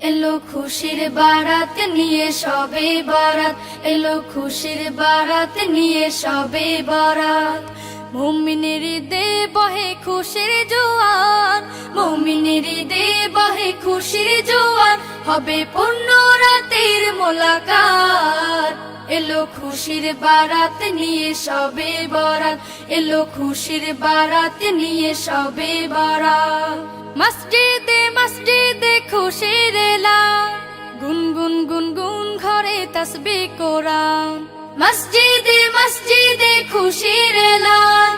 এলো খুশির বারাত নিয়ে সবে বরাত, এলো খুশির বারাত নিয়ে সবে বরাত। মুমিনের ঈদে বহে খুশির জোয়ার, মুমিনের ঈদে বহে খুশির জোয়ার, হবে পূর্ণ রাতের মোলাকাত। এলো খুশির বারাত নিয়ে সবে বরাত, এলো খুশির বারাত নিয়ে সবে বরাত। মসজিদে মসজিদে খুশির এলান, গুনগুন গুনগুন ঘরে তাসবিহ কোরআন। মসজিদে মসজিদে খুশির এলান,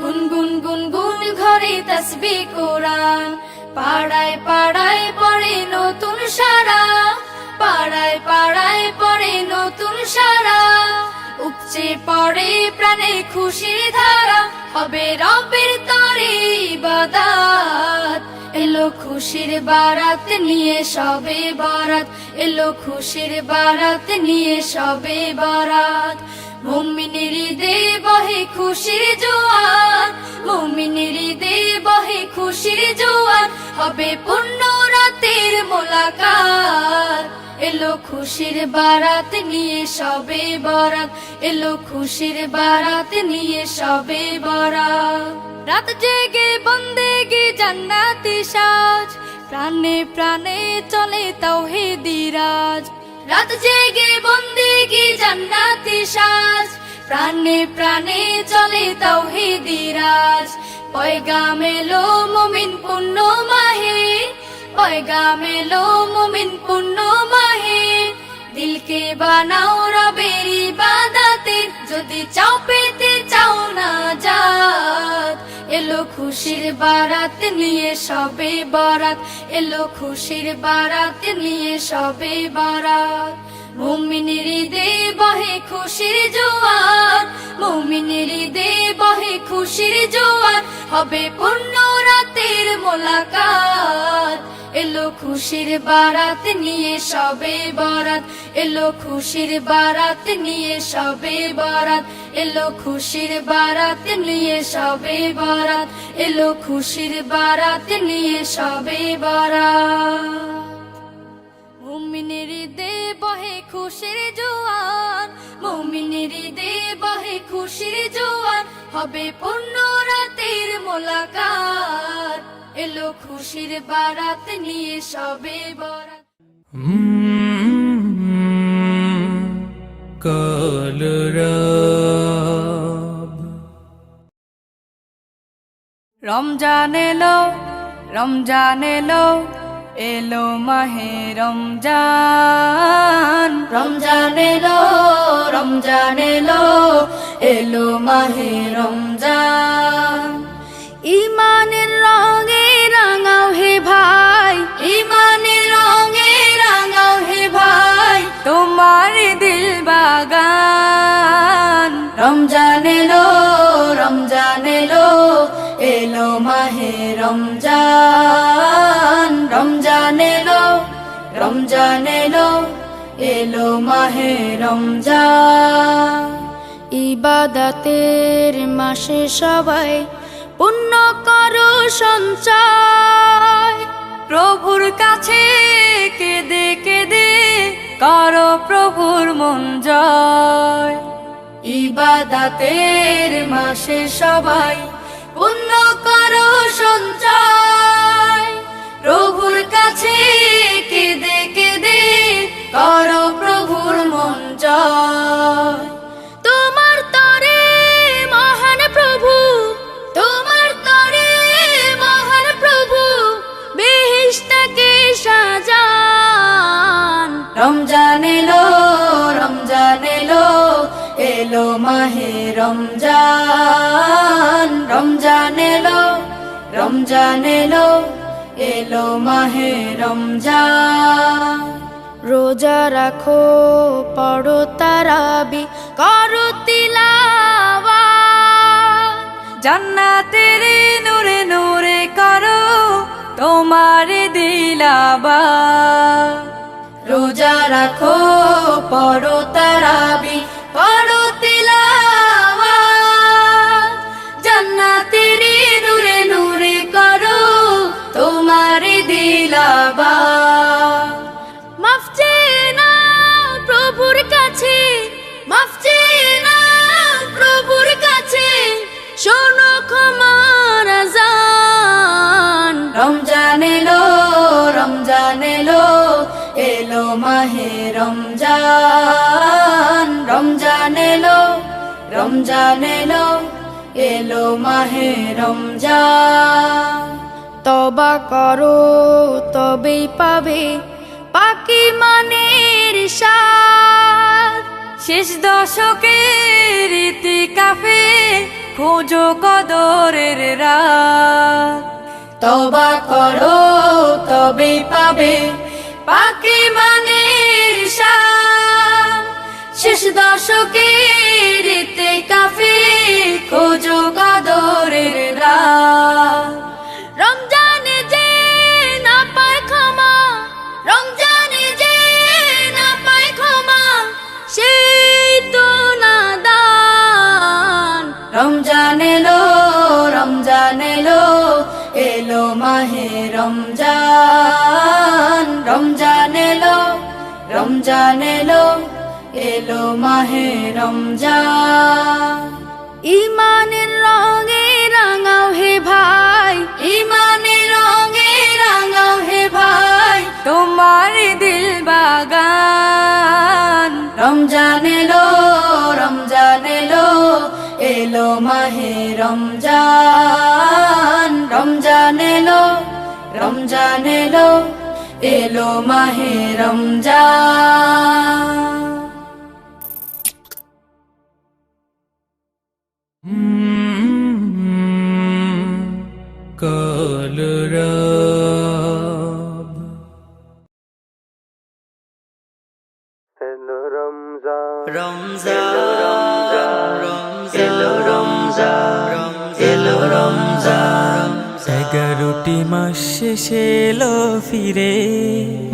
গুনগুন গুনগুন ঘরে তাসবিহ কোরআন। পাড়ায় পাড়ায় পড়ে নতুন সারা, পাড়ায় পাড়ায় পড়ে নতুন সারা। উপচে পড়ে প্রাণে খুশির ধারা, হবে রবের তরে ইবাদত। এলো খুশির বারাত নিয়ে সবে বরাত, এলো খুশির বারাত নিয়ে সবে বরাত। মুমিনের ঈদে বহে খুশির জোয়ার, মুমিনের ঈদে বহে খুশির জোয়ার, হবে পূর্ণ রাতের মোলাকাত। এলো খুশির বারাত নিয়ে সবে বরাত, এলো খুশির বারাত নিয়ে সবে বরাত। রাত জেগে বন্দেগি জান্নাতি সাজ, প্রাণে প্রাণে চলে তাওহীদি রাজ। রাত জেগে বন্দেগি জান্নাতি সাজ, প্রাণে প্রাণে চলে তাওহীদি রাজ। পয়গাম এলো মুমিন পূর্ণ মাহে, পয়গাম এলো মুমিন পূর্ণ মাহে। দিলকে বানাও রবের ইবাদতে, যদি চাও পেতে চাও না জাত। এলো খুশির বারাত নিয়ে সবে বরাত, এলো খুশির বারাত নিয়ে সবে বরাত। মুমিনের ঈদে বহে খুশির জোয়ার, মুমিনের ঈদে বহে খুশির জোয়ার, হবে পূর্ণ রাতের মোলাকাত। এলো খুশির বারাত নিয়ে সবে বরাত, এলো খুশির বারাত নিয়ে সবে বরাত, এলো খুশির বারাত নিয়ে সবে বরাত, এলো খুশির বারাত নিয়ে সবে বরাত। মুমিনের ঈদে বহে খুশির জোয়ার, মুমিনের ঈদে বহে খুশির জোয়ার, হবে পূর্ণ রাতের মোলাকাত। এলো খুশির বারাত নিয়ে সবে বরাত। কলরব রমজান এলো, রমজান এলো, এলো মাহে রমজান। রমজান এলো, রমজান এলো, এলো মাহে রমজান। ইমানের রঙে রাঙাও হে ভাই, ইমানের রঙে রাঙাও হে ভাই, তোমার দিল বাগান। রমজান এলো, রমজান এলো, এলো মাহে রমজান। রমজান এলো, রমজান এলো, এলো মাহে রমজান। ইবাদতের মাসে সবাই পুণ্য করো সঞ্চয়, প্রভুর কাছে কেঁদে কেঁদে করো প্রভুর মন জয়। ইবাদতের মাসে সবাই পুণ্য করো সঞ্চয়, প্রভুর কাছে কেঁদে কেঁদে করো প্রভুর মন জয়। তোমার তরে মহান প্রভু, তোমার তরে মহান প্রভু, বেহেশতকে সাজান। রমজান এলো, রমজান এলো, এলো মাহে রমজান। রমজান এলো, রমজান এলো, এলো মাহে রমজান। রোজা রাখো, পড়ো তারাবি, করো তিলাওয়াত, জান্নাতের নূরে নূরে করো তোমার দিলাবাত। রোজা রাখো, পড়ো তারাবি, পড়ো তিলাওয়াত, জান্নাতের নূরে নূরে করো তোমার দিলাবাত। এলো মাহে রমজান রমজান এলো রমজান এলো এলো মাহে রমজান তবা করো তবেই পাবে পাকি মানের সাথ শেষ দশকের ইতিকাফে খোঁজো কদরের রাত তওবা করো তবেই পাবে পাকি মানের শান শেষ দশকের ইতিকাফে খোঁজো কদরের রাত রমজানে যে না পায় ক্ষমা রমজানে যে না পায় ক্ষমা সেই তো নাদান রমজান এলো রমজান এলো এলো মাহে রমজান রমজান এলো রমজান এলো এলো মাহে রমজান ইমানের রঙে রাঙাও হে ভাই ইমানের রঙে রাঙাও হে ভাই তোমার দিল বাগান রমজান এলো রমজান এলো এলো মাহে রমজান রমজান এলো রমজান এলো এলো মাহে রমজান কলরব এলো রমজান এলো রমজান এলো রমজান 11টি মাস শেষে এলো ফিরে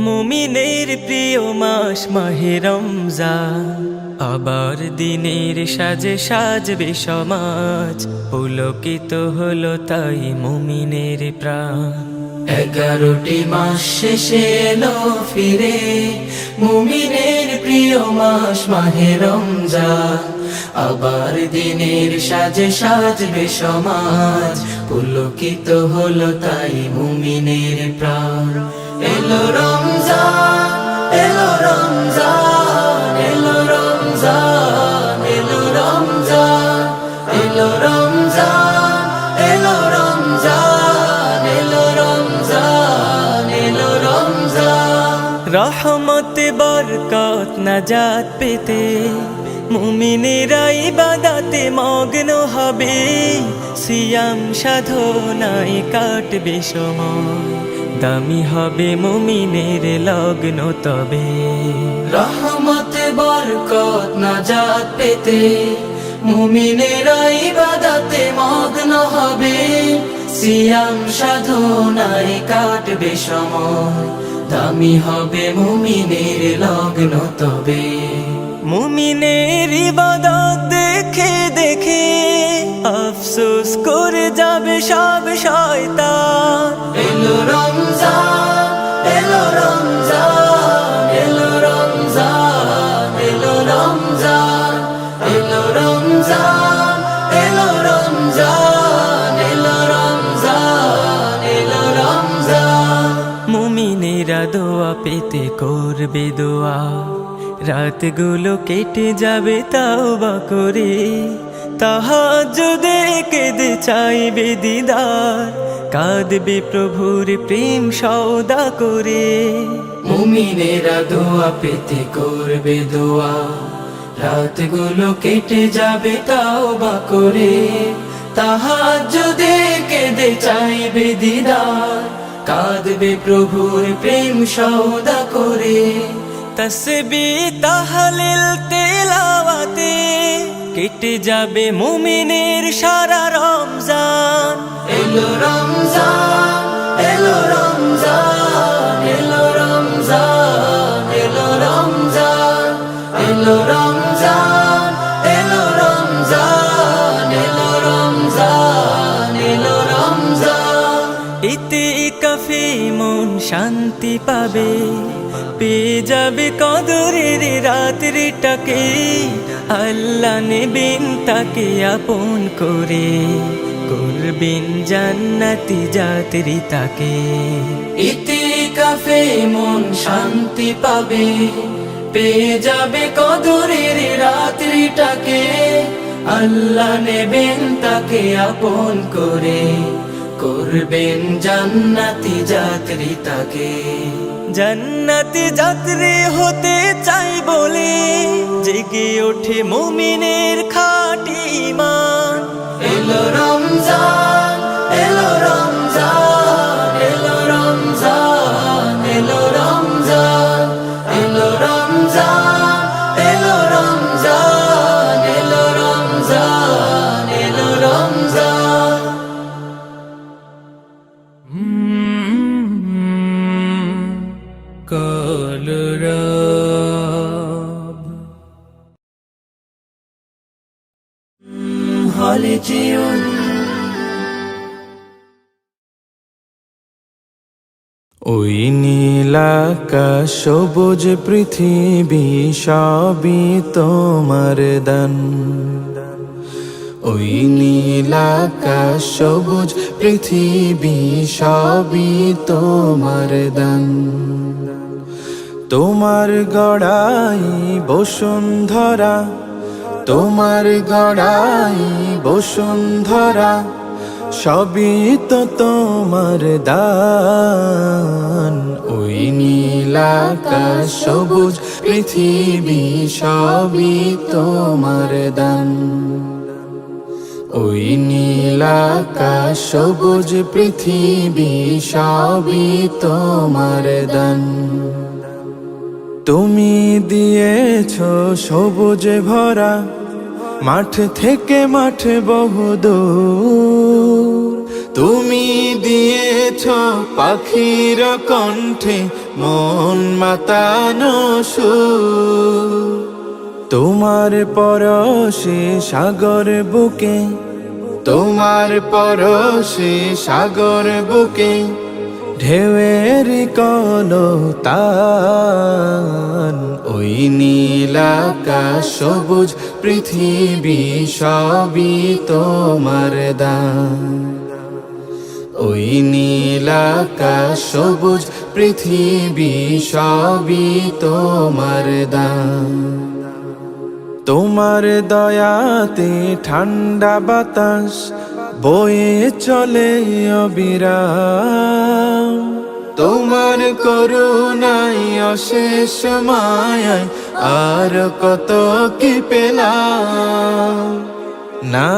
মুমিনের প্রিয় মাস মাহে রমজান আবার দিনের সাজে সাজবে সমাজ পুলকিত হলো তাই মুমিনের প্রাণ 11টি মাস শেষে এলো ফিরে মুমিনের প্রিয় মাস মাহে রমজান আবার দিনের সাজে সাজবে সমাজ পুলকিত হলো তাই মুমিনের প্রাণ এলো রমজান এলো রমজান এলো রমজান এলো রমজান এলো রমজান এলো রমজান এলো রমজান এলো রমজান রহমত বরকত নাজাত পেতে মুমিনেরা ইবাদতে মগ্ন হবে সিয়াম সাধনায় কাটবে সময় দামি হবে মুমিনের লগ্ন তবে রহমত বরকত নাজাত পেতে মুমিনেরা ইবাদতে মগ্ন হবে সিয়াম সাধনায় কাটবে সময় দামি হবে মুমিনের লগ্ন তবে মুমিনের ইবাদত দেখে দেখে আফসোস করে যাবে সব শয়তান এলো রমজান এলো রমজান এলো রমজান এলো রমজান এলো রমজান এলো রমজান এলো রমজান এলো রমজান মুমিনেরা দোয়া পেতে করবে দোয়া রাতগুলো কেটে যাবে তাওবা করে তাহাজ্জুদে কেঁদে চাইবে দিদার কাঁদবে প্রভুর প্রেম সওদা করে মুমিনেরা দোয়া পেতে করবে দোয়া রাতগুলো কেটে যাবে তাওবা করে তাহাজ্জুদে কেঁদে চাইবে দিদার কাঁদবে প্রভুর প্রেম সওদা করে তসবিহ তাহলিল তেলাওয়াতে কেটে যাবে মুমিনের সারা রমজান এলো রমজান এলো রমজান এলো রমজান এলো রমজান এলো রমজান এলো রমজান এলো রমজান এলো রমজান ইতিকাফে মন শান্তি পাবে পেয়ে যাবে কদরের রাত্রিটাকে আল্লাহ নেবেন তাকে আপন করে করবেন জান্নাতি যাত্রী তাকে ইতিকাফে মন শান্তি পাবে, পেয়ে যাবে কদরের রাত্রিটাকে। আল্লাহ নেবেন তাকে আপন করে, করবেন জান্নাতি যাত্রী তাকে। জান্নাতি যাত্রী হতে চাই বলে জেগে ওঠে মুমিনের খাঁটি ঈমান। এলো রমজান, এলো রমজান, এলো রমজান, এলো রমজান, এলো রমজান, এলো রমজান, এলো রমজান, এলো রমজান। কলরব হলে জীবন, ওই নীলাকাশ সবুজ পৃথিবী সবই তোমার দান। ওই নীলাকাশ সবুজ পৃথিবী সবই তোমার দান। তোমার গড়াই বসুন্ধরা, তোমার গড়াই বসুন্ধরা, সবই তো তোমার দান। ওই নীলাকাশ সবুজ পৃথিবী সবই তোমার দান। ওই নীলাকাশ সবুজ পৃথিবী সবই তোমার দান। তুমি দিয়েছ সবুজ ভরা, মাঠ থেকে মাঠ বহুদূর। তুমি দিয়েছ পাখির কণ্ঠে মন মাতানো সুর। তোমার পরশে সাগর বুকে, তোমার পরশে সাগর বুকে, ঢেউয়ের কলতান। ওই নীলাকাশ সবুজ পৃথিবী সবই তোমার দান। ওই নীলাকাশ সবুজ পৃথিবী সবই তোমার দান। তোমার দয়াতে ঠান্ডা বাতাস বয়ে চলে অবিরাম। তোমার করুণায় অশেষ মায়ায় আর কত কি পেলাম। না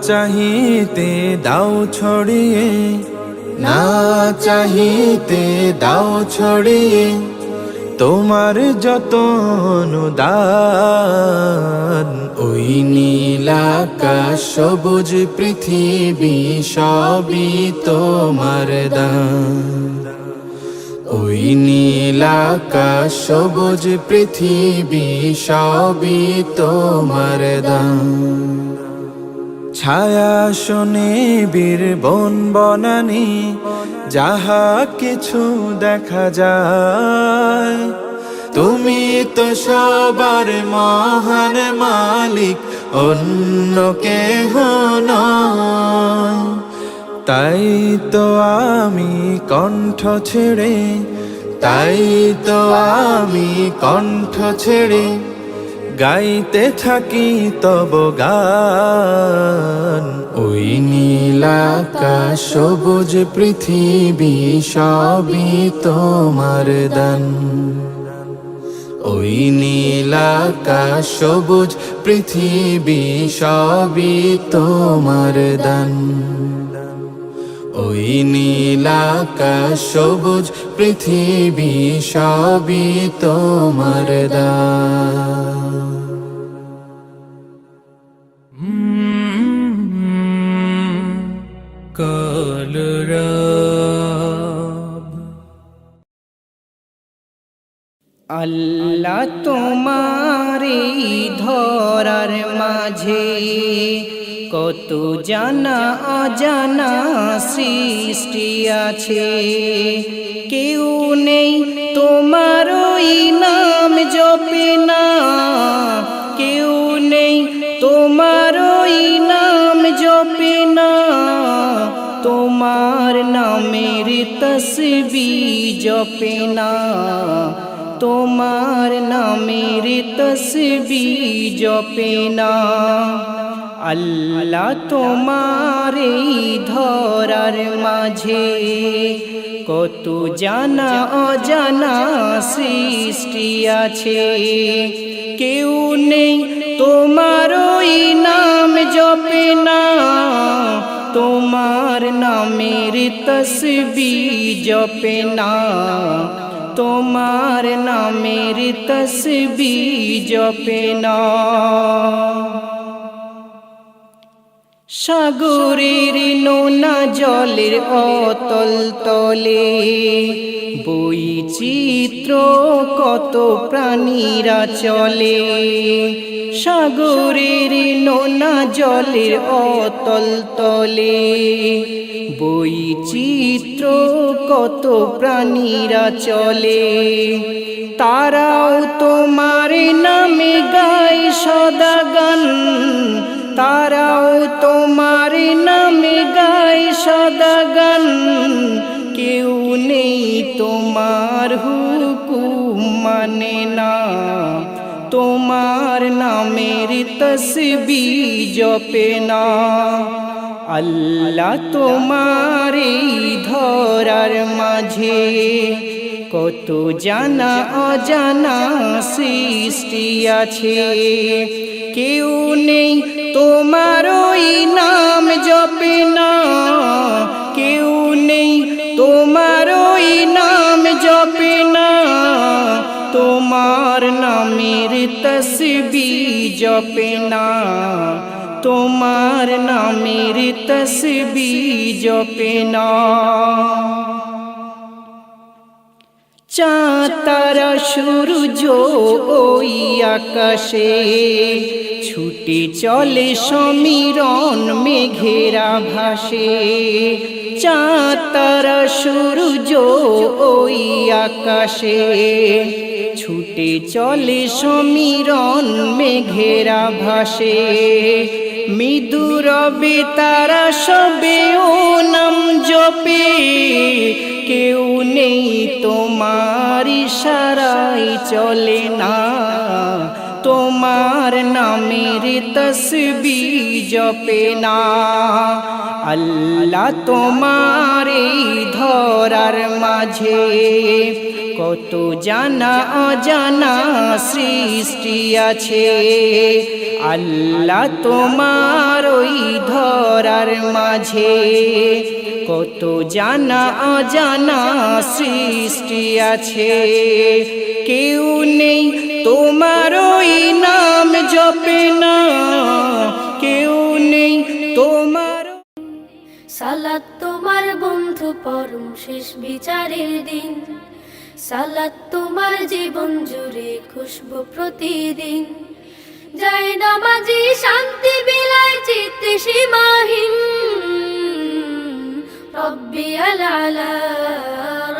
চাহিতে দাও ছড়িয়ে, না চাহিতে দাও ছড়িয়ে, তোমার যত অনুদান। ওই নীলাকাশ সবুজ পৃথিবী সবই তোমার দান। ওই নীলাকাশ সবুজ পৃথিবী সবই তোমার দান। ছায়া শোনে বীর বন বনানি, যাহা কিছু দেখা যায়, তুমি তো সবার মহান মালিক, অন্য কেহ নয়। তাই তো আমি কণ্ঠ ছেড়ে, তাই তো আমি কণ্ঠ ছেড়ে গাইতে থাকি তব গান। ওই নীলাকাশ সবুজ পৃথিবী সবই তোমার দান। ওই নীলাকাশ সবুজ পৃথিবী সবই তোমার দান। ওই নীলাকাশ সবুজ পৃথিবী সবই তোমার দান। কলরব আল্লাহ তোমারি ধরার মাঝে কত জানা অজানা সৃষ্টি আছে। কেউ নেই তোমার ওই নাম জপে না, কেউ নেই তোমার ওই নাম জপে না। তোমার নাম নামের তসবিহ জপে না, তোমার নামের তসবিহ জপে না। আল্লাহ তোমার এই ধরার মাঝে কত জানা অজানা সৃষ্টি আছে, কেউ নেই তোমার ওই নাম জপে না, তোমার নামের তসবিহ জপে না, তোমার নামের তসবিহ জপে না। সাগরের নোনা জলের অতল তলে বৈচিত্র্য কত প্রাণীরা চলে, সাগরের নোনা জলের অতল তলে বৈচিত্র্য কত প্রাণীরা চলে, তারাও তোমার নামে গায় সদা গান, তারাও তোমার নামে গায় সদা গান, কেউ নেই তোমার হুকুম মানে না, তোমার নামের তসবিহ জপে না। আল্লাহ তোমার এই ধরার মাঝে কত জানা অজানা সৃষ্টি আছে, কেউ নেই তোমার ওই নাম জপে না, কেউ নেই তোমার ওই নাম জপে না, তোমার নামের তসবিহ জপে না, তোমার নামের তসবিহ জপে না। চাঁদ তারা সূর্য ওই আকাশে ছুটে চলে সমীরণ মেঘেরা ভাসে, চাঁদ তারা সূর্য ওই আকাশে ছুটে চলে সমীরণ মেঘেরা ভাসে, মৃদু রবে তারা সবে ও নাম জপে, কেউ নেই তোমার ইশারায় চলে না, তোমার নামের তসবিহ জপে না। আল্লাহ তোমার এই ধরার মাঝে কত জানা অজানা সৃষ্টি আছে, আল্লাহ তোমার ওই ধরার মাঝে কত জানা অজানা সৃষ্টি আছে, কেউ নেই তোমার ওই নাম জপে না, কেউ নেই তোমার। সালাত তোমার বন্ধু পরম শেষ বিচারের দিন, সালাত তোমার জীবন জুড়ে খুশবু প্রতিদিন, যায় নামাজি শান্তি বিলায় চিত্তে সীমাহীন। রব্বিয়াল আলা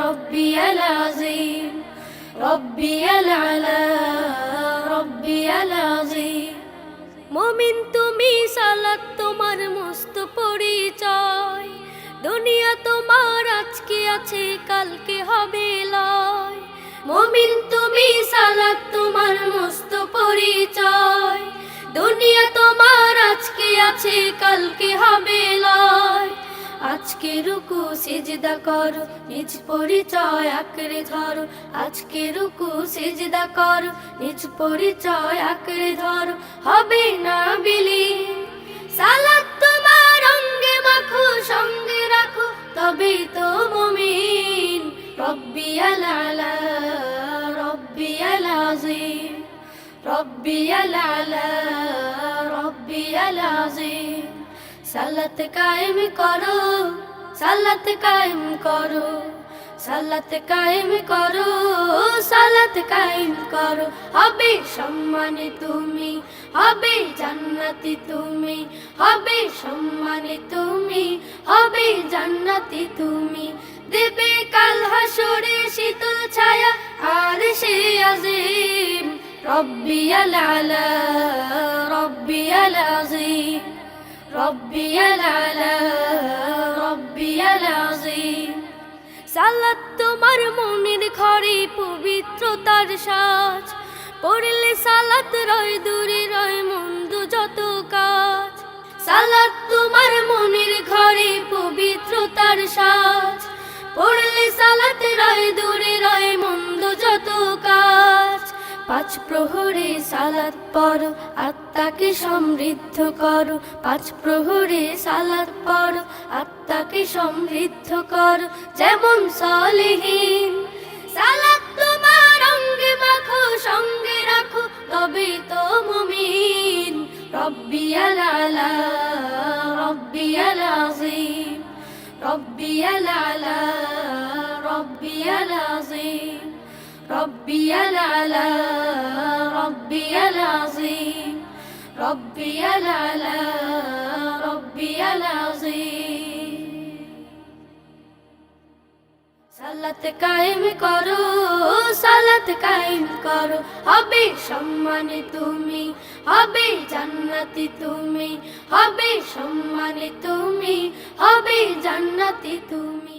রব্বিয়াল আযীম, রব্বিয়াল আলা রব্বিয়াল আযীম। মুমিন তুমি সালাত তোমার মস্ত পরিচয়, দুনিয়া তোমার আজকে আছে কালকে হবে লয়। মুমিন তুমি সালাত তোমার মস্ত পরিচয়, দুনিয়া তোমার আজকে আছে কালকে হবে লয়। আজকে রুকু সিজদা করো, নিজ পরিচয় আঁকড়ে ধরো, আজকে রুকু সিজদা করো, নিজ পরিচয় আঁকড়ে ধরো, হবে না বিলীন। সালাত তোমার অঙ্গে মাখো, সঙ্গে রাখো, তবেই তো মুমিন। রব্বিয়াল আলা রব্বিয়াল আযীম, রব্বিয়াল আলা রব্বিয়াল আযীম। সালাত কায়েম করো, সালাত কায়েম করো, সালাত কায়েম করো, সালাত কায়েম করো, হবে সম্মানে তুমি, হবে জান্নাতি তুমি, হবে সম্মানে তুমি, হবে জান্নাতি তুমি। দেবে কাল হাসরে শীতল ছায়া আরশে আযীম। রব্বিয়াল আলা রব্বিয়াল আযীম, রব্বিয়াল আলা রব্বিয়াল রব্বিয়াল আযীম সালাত তোমার মনের ঘরে পবিত্রতার সাজ পড়লে সালাত রয় দূরে রয় মন্দ যত কাজ সালাত তোমার মনের ঘরে পবিত্রতার সাজ পড়লে সালাত রয় দূরে রয় মন্দ যত কাজ পাঁচ প্রহরে সালাত পড়ো আত্মাকে সমৃদ্ধ করো পাঁচ প্রহরে সালাত পড়ো আত্মাকে সমৃদ্ধ করো যেমন সালেহীন সালাত তোমার অঙ্গে মাখো সঙ্গে রাখো তবে তো মুমিন রব্বিয়াল আলা রব্বিয়াল আযীম রব্বিয়াল আলা রব্বিয়াল আযীম রব্বিয়াল আলা রব্বিয়াল আযীম রব্বিয়াল আলা রব্বিয়াল আযীম সালাত কায়েম করো সালাত কায়েম করো হবে সম্মানে তুমি হবে জান্নাতি তুমি হবে সম্মানে তুমি হবে জান্নাতি তুমি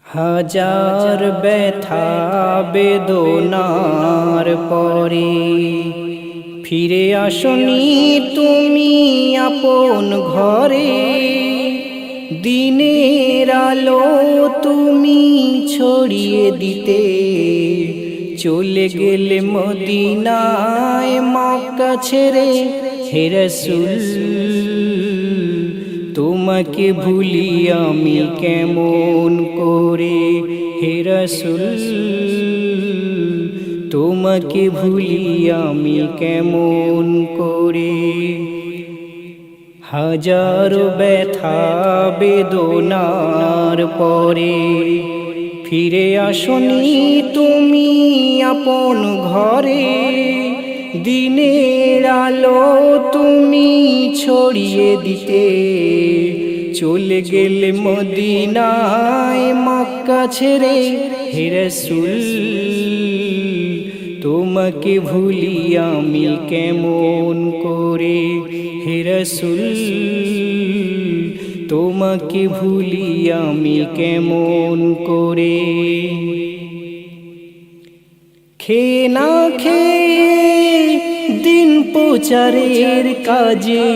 হাজার ব্যথা বেদনার পরে ফিরে আসনি তুমি আপন ঘরে দিনের আলো তুমি ছড়িয়ে দিতে চলে গেলে মদিনায় মক্কা ছেড়ে হে রাসূল তোমাকে ভুলি আমি কেমন করে হে রাসূল তোমাকে ভুলি আমি কেমন করে হাজারো ব্যথা বেদনার পরে ফিরে আসনি তুমি আপন ঘরে দিনের আলো তুমি ছড়িয়ে দিতে চলে গেলে মদিনায় মক্কা ছেড়ে হে রাসূল তোমাকে ভুলি আমি কেমন করে হে রাসূল তোমাকে ভুলি আমি কেমন করে খেয়ে না খেয়ে দিন প্রচারের কাজে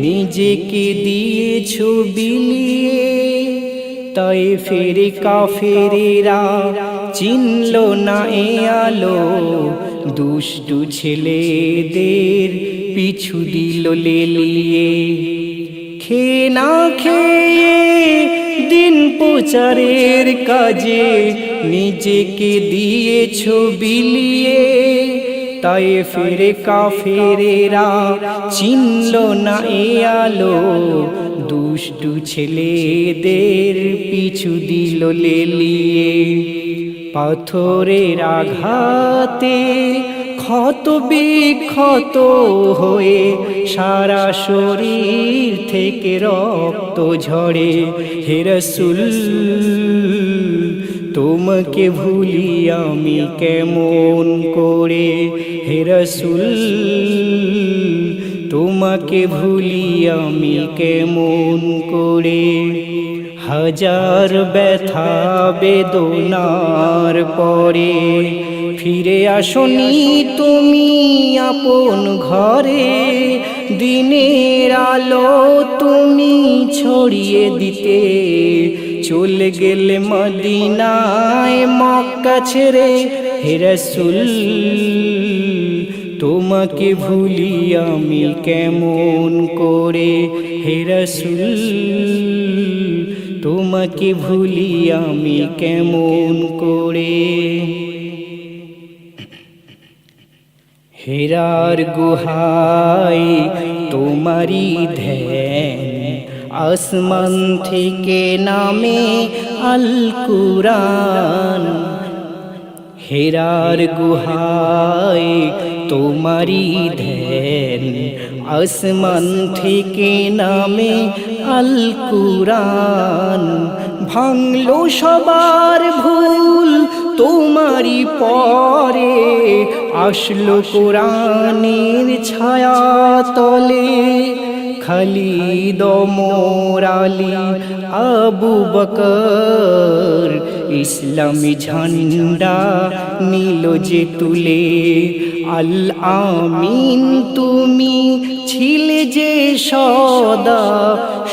নিজেকে দিয়েছো বিলিয়ে তাই ফেরে কাফেরেরা চিনল না এ আলো দুষ্টু ছেলেদের পিছু দিল লেলিয়ে খেয়ে না খেয়ে দিন প্রচারের কাজে নিজেকে দিয়েছো বিলিয়ে তাই ফেরে কাফেরেরা চিনল না এ আলো দুষ্টু ছেলেদের পিছু দিল লেলিয়ে পাথরের আঘাতে ক্ষত বিক্ষত হয়ে সারা শরীর থেকে রক্ত ঝরে হে রাসূল তোমাকে ভুলি আমি কেমন করে হে রাসূল তোমাকে ভুলি আমি কেমন করে হাজার ব্যথা বেদনার পরে ফিরে আসনি তুমি আপন ঘরে দিনের আলো তুমি ছড়িয়ে দিতে চলে গেলে মদিনায় মক্কা ছেড়ে হে রাসূল তোমাকে ভুলি আমি কেমন করে হে রাসূল তোমাকে ভুলি আমি কেমন করে হেরার গুহায় তোমারি ধ্যান আসমান থেকে নামে আল কুরআন হেরার গুহায় তোমারি ধ্যান আসমান থেকে নামে আল কুরআন ভাঙলো সবার ভুল তোমারই পরে আসলো কোরআনের ছায়া তলে খালিদ ওমর আলী আবু বকর ইসলামী ঝান্ডা নীল যে তুলে আল আমিন তুমি ছিলে যে সদা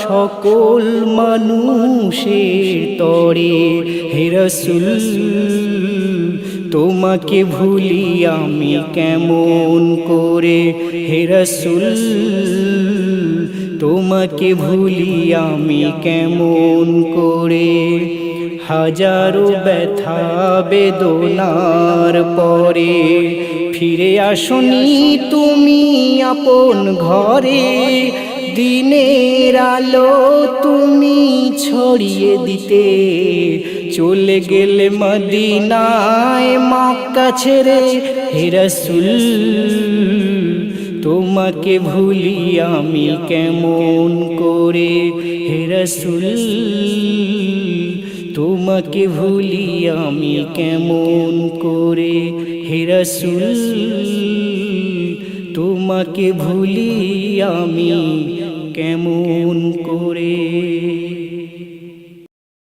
সকল মানুষের তরে হে রাসূল তোমাকে ভুলি আমি কেমন করে হে রাসূল তোমাকে ভুলি আমি কেমন করে হাজারো ব্যথা বেদনার পরে ফিরে আসনি তুমি আপন ঘরে দিনের আলো তুমি ছড়িয়ে দিতে চলে গেলে মদিনায় মক্কা ছেড়ে হে রাসূল তোমাকে ভুলি আমি কেমন করে হে রাসূল তোমাকে ভুলি আমি কেমন করে হে রাসূল তোমাকে ভুলি আমি কেমন করে।